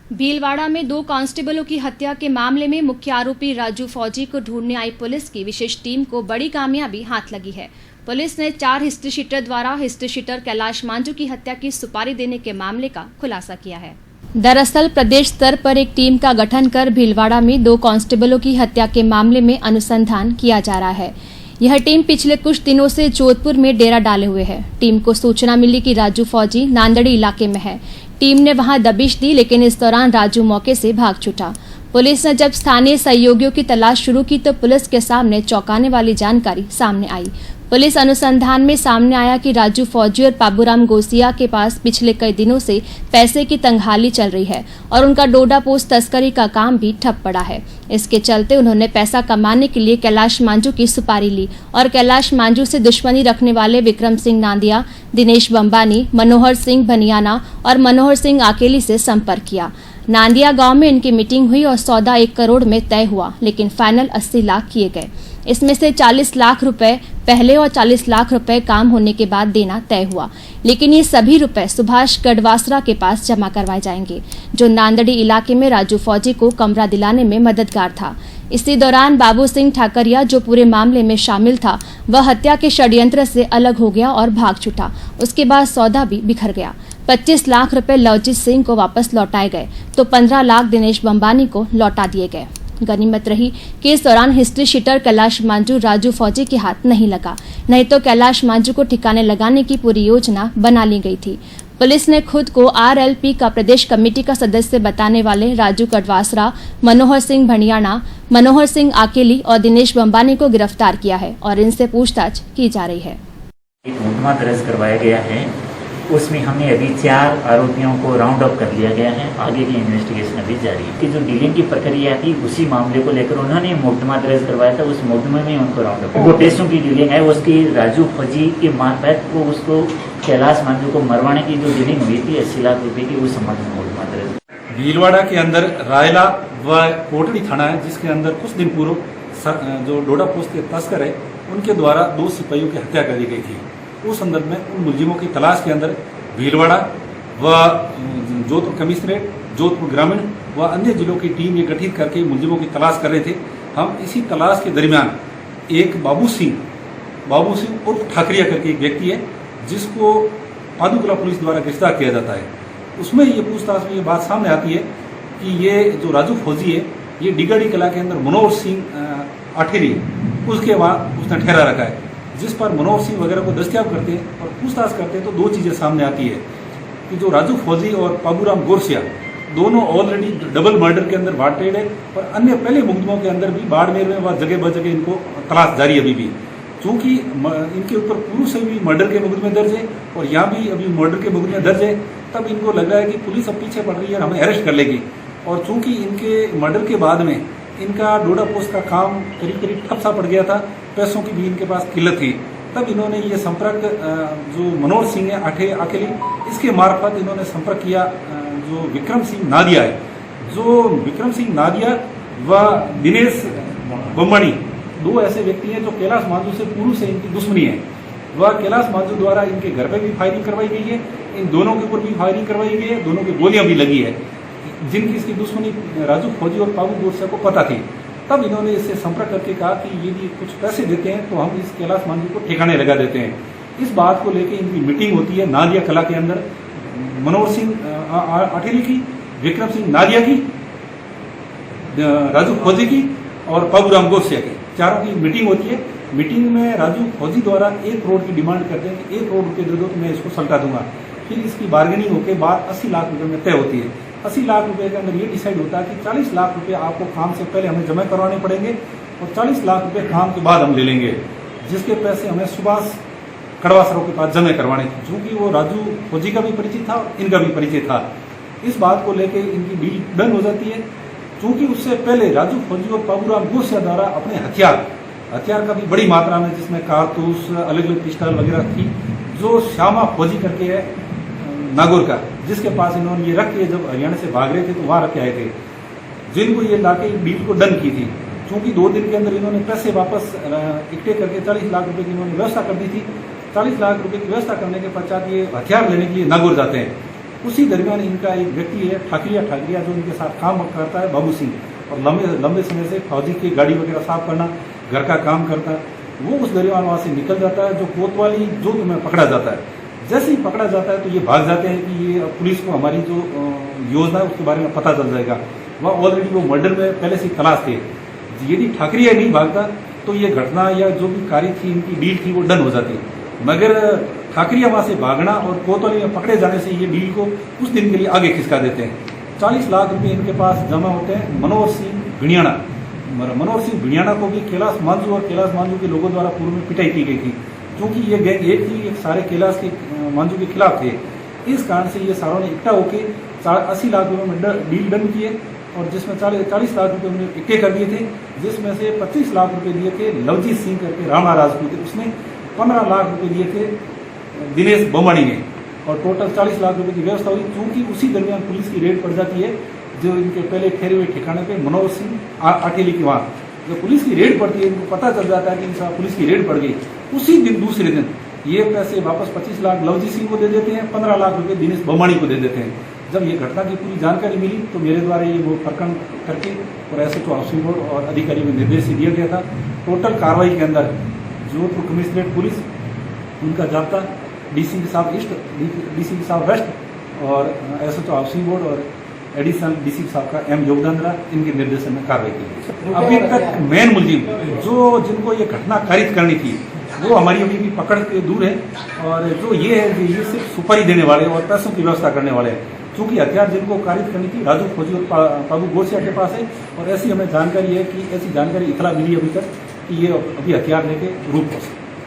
भीलवाड़ा में 2 कांस्टेबलों की हत्या के मामले में मुख्य आरोपी राजू फौजी को ढूंढने आई पुलिस की विशेष टीम को बड़ी कामयाबी हाथ लगी है। पुलिस ने 4 हिस्ट्री शीटर द्वारा हिस्ट्री शीटर कैलाश मांझू की हत्या की सुपारी देने के मामले का खुलासा किया है। दरअसल प्रदेश स्तर पर एक टीम का गठन कर भीलवाड़ा में 2 कांस्टेबलों की हत्या के मामले में अनुसंधान किया जा रहा है। यह टीम पिछले कुछ दिनों से जोधपुर में डेरा डाले हुए है। टीम को सूचना मिली कि राजू फौजी नांदड़ी इलाके में है। टीम ने वहां दबिश दी, लेकिन इस दौरान राजू मौके से भाग छूटा। पुलिस ने जब स्थानीय सहयोगियों की तलाश शुरू की तो पुलिस के सामने चौंकाने वाली जानकारी सामने आई। पुलिस अनुसंधान में सामने आया कि राजू फौजी और बाबूराम गोसिया के पास पिछले कई दिनों से पैसे की तंगहाली चल रही है और उनका डोडा पोस्ट तस्करी का काम भी ठप पड़ा है। इसके चलते उन्होंने पैसा कमाने के लिए कैलाश मांझू की सुपारी ली और कैलाश मांझू से दुश्मनी रखने वाले विक्रम सिंह नांदिया, दिनेश बंबानी, मनोहर सिंह भनियाना और मनोहर सिंह आकेली से संपर्क किया। नांदिया गांव में इनकी मीटिंग हुई और सौदा 1 करोड़ में तय हुआ, लेकिन फाइनल 80 लाख किए गए। इसमें से 40 लाख रुपए पहले और 40 लाख रुपए काम होने के बाद देना तय हुआ, लेकिन ये सभी रुपए सुभाष गढ़वासरा के पास जमा करवाए जाएंगे, जो नांदड़ी इलाके में राजू फौजी को कमरा दिलाने में मददगार था। इसी दौरान बाबू सिंह ठाकरिया, जो पूरे मामले में शामिल था, वह हत्या के षड्यंत्र से अलग हो गया और भाग छूटा। उसके बाद सौदा भी बिखर गया। 25 लाख रुपए लवजीत सिंह को वापस लौटाए गए तो 15 लाख दिनेश बंबानी को लौटा दिए गए। गनीमत रही कि इस दौरान हिस्ट्री शीटर कैलाश मांझू राजू फौजी के हाथ नहीं लगा, नहीं तो कैलाश मांझू को ठिकाने लगाने की पूरी योजना बना ली गई थी। पुलिस ने खुद को आरएलपी का प्रदेश कमेटी का सदस्य बताने वाले राजू गढ़वासरा, मनोहर सिंह भनियाना, मनोहर सिंह आकेली और दिनेश बंबानी को गिरफ्तार किया है और इनसे पूछताछ की जा रही है। एक मुकदमा दर्ज करवाया गया है, उसमें हमने अभी 4 आरोपियों को राउंड अप कर लिया गया है। आगे की इन्वेस्टिगेशन अभी जारी है कि जो डीलिंग की प्रक्रिया थी उसी मामले को लेकर उन्होंने मुकदमा दर्ज करवाया था। उस मुकदमे में उनको राउंड अप वो पैसों की डीलिंग है, उसकी राजू फौजी के मार्फत वो उसको कैलाश मांझू को मरवाने की जो डीलिंग हुई थी 80 लाख रुपए की, उस संबंध में मुकदमा दर्ज। भीलवाड़ा के अंदर रायला व कोटड़ी थाना है, जिसके अंदर कुछ दिन पूर्व जो डोडा पोस्ट के तस्कर है उनके द्वारा 2 सिपाहियों की हत्या करी गई थी। उस संदर्भ में उन मुलजिमों की तलाश के अंदर भीलवाड़ा व जोधपुर कमिश्नरेट, जोधपुर ग्रामीण व अन्य जिलों की टीम ये गठित करके मुलजिमों की तलाश कर रहे थे। हम इसी तलाश के दरमियान एक बाबू सिंह उर्फ ठाकरिया करके एक व्यक्ति है, जिसको पादुकला पुलिस द्वारा गिरफ्तार किया जाता है। उसमें ये पूछताछ में ये बात सामने आती है कि ये जो राजू फौजी है ये डिगड़ी कला के अंदर मनोहर सिंह आठेरी उसके बाद उसने ठहरा रखा है, जिस पर मनोहर सिंह वगैरह को दस्तयाब करते हैं और पूछताछ करते हैं तो 2 चीज़ें सामने आती है कि जो राजू फौजी और बाबूराम गोरसिया दोनों ऑलरेडी डबल मर्डर के अंदर वांटेड है और अन्य पहले मुकदमों के अंदर भी बाड़मेर में वह जगह ब जगह इनको तलाश जारी अभी भी। चूँकि इनके ऊपर पूर्व से भी मर्डर के मुकदमे दर्ज है और यहाँ भी अभी मर्डर के मुकदमे दर्ज है, तब इनको लग रहा है कि पुलिस अब पीछे पड़ रही है और हमें अरेस्ट कर लेगी। और चूँकि इनके मर्डर के बाद में इनका डोडा पोस्ट का काम करीब ठप सा पड़ गया था, पैसों की भी इनके पास किल्लत थी, तब इन्होंने ये संपर्क जो मनोहर सिंह है आकेली, इसके मार्फत इन्होंने संपर्क किया जो विक्रम सिंह नादिया है। जो विक्रम सिंह नादिया व दिनेश बंबानी 2 ऐसे व्यक्ति हैं जो कैलाश मांझू से पूर्व से इनकी दुश्मनी है। वह कैलाश मांझू द्वारा इनके घर पर भी फायरिंग करवाई गई है, इन दोनों के ऊपर भी फायरिंग करवाई गई है, दोनों की गोलियां भी लगी है। जिनकी इसकी दुश्मनी राजू फौजी और बाबू गोरसिया को पता थी, तब इन्होंने इससे संपर्क करके कहा कि यदि कुछ पैसे देते हैं तो हम इस कैलाश मांझू को ठिकाने लगा देते हैं। इस बात को लेकर इनकी मीटिंग होती है नादिया कला के अंदर, मनोहर सिंह आठेली की, विक्रम सिंह नादिया की, राजू फौजी की और बाबूराम गोरसिया की, चारों की मीटिंग होती है। मीटिंग में राजू फौजी द्वारा 1 करोड़ की डिमांड करते हैं कि 1 करोड़ रुपये दे दो तो मैं इसको सल्टा दूंगा। फिर इसकी बार्गेनिंग होकर बाद 80 लाख रुपये में तय होती है। 80 लाख रुपए के अंदर ये डिसाइड होता है कि 40 लाख रुपए आपको काम से पहले हमें जमा करवाने पड़ेंगे और 40 लाख रुपए काम के बाद हम ले लेंगे, जिसके पैसे हमें सुभाष गढ़वासरा के पास जमा करवाने थे। चूँकि वो राजू फौजी का भी परिचित था और इनका भी परिचय था, इस बात को लेकर इनकी डील डन हो जाती है। चूँकि उससे पहले राजू फौजी और बाबूराम गोरसिया द्वारा अपने हथियार का भी बड़ी मात्रा में, जिसमें कारतूस, अलग अलग पिस्टल वगैरह थी, जो श्यामा फौजी करके है नागौर का, जिसके पास इन्होंने ये रख के जब हरियाणा से भाग रहे थे तो वहाँ रख के आए थे, जिनको ये लाके डील को डन की थी। चूँकि 2 दिन के अंदर इन्होंने पैसे वापस इकट्ठे करके 40 लाख रुपए की इन्होंने व्यवस्था कर दी थी। 40 लाख रुपए की व्यवस्था करने के पश्चात ये हथियार लेने के लिए नागौर जाते हैं। उसी दरमियान इनका एक व्यक्ति है ठाकरिया जो इनके साथ काम करता है, बाबू सिंह, और लंबे समय से फौजी की गाड़ी वगैरह साफ करना, घर का काम करता है। वो उस दरमियान वहाँ से निकल जाता है, जो कोतवाली जो में पकड़ा जाता है। जैसे ही पकड़ा जाता है तो ये भाग जाते हैं कि ये पुलिस को हमारी जो योजना है उसके बारे में पता चल जाएगा। वह ऑलरेडी वो मर्डर में पहले से तलाश थे। यदि ठाकरिया नहीं भागता तो ये घटना या जो भी कार्य थी, इनकी डील थी, वो डन हो जाती। मगर ठाकरिया वहाँ से भागना और कोतवाली में पकड़े जाने से ये डील को कुछ दिन के लिए आगे खिसका देते हैं। 40 लाख रुपए इनके पास जमा होते हैं। मनोहर सिंह भिड़ियाना को भी कैलाश मांझू और कैलाश मांझू के लोगों द्वारा पूर्व में पिटाई की गई थी, क्योंकि ये गैंग एक थी, सारे कैलाश के मांझू के खिलाफ थे। इस कारण से ये सारों ने इकट्ठा होकर 80 लाख रुपए में डील डन किए, और जिसमें 40 लाख रुपए उन्होंने इकट्ठे कर दिए थे, जिसमें से 25 लाख रुपए दिए थे लवजीत सिंह करके राणा राजपूत, उसने 15 लाख रुपए दिए थे दिनेश बोमाणी ने, और टोटल 40 लाख रुपए की व्यवस्था हुई। क्योंकि उसी दरमियान पुलिस की रेड पड़ जाती है जो इनके पहले ठहरे हुए ठिकाने पे मनोहर सिंह अठेली के वहाँ। जब पुलिस की रेड पड़ती है, इनको पता चल जाता है कि पुलिस की रेड पड़ गई, उसी दिन दूसरे दिन ये पैसे वापस 25 लाख लवजीत सिंह को दे देते हैं, 15 लाख रुपए दिनेश बोमाणी को दे देते हैं। जब ये घटना की पूरी जानकारी मिली तो मेरे द्वारा ये वो प्रकरण करके और SHO हाउसिंग बोर्ड और अधिकारियों को निर्देश दिया गया था। टोटल कार्रवाई के अंदर जोधपुर कमिश्नरेट पुलिस, उनका जाब्ता, DC साहब ईस्ट, DC साहब वेस्ट और SHO हाउसिंग बोर्ड और एडिशनल DC साहब का योगदान रहा। इनके निर्देशन में कार्रवाई की। अभी तक मेन मुलजिम जिनको ये घटना कारित करनी थी वो हमारी अभी भी पकड़ के दूर है, और जो ये है ये सिर्फ सुपारी देने वाले और पैसों की व्यवस्था करने वाले हैं। क्योंकि हथियार जिनको कारित करनी थी राजू फौजी और बाबू गोरसिया के पास है, और ऐसी हमें जानकारी है कि ऐसी जानकारी इतला मिली अभी तक कि ये अभी हथियार लेके रूप हो सकते।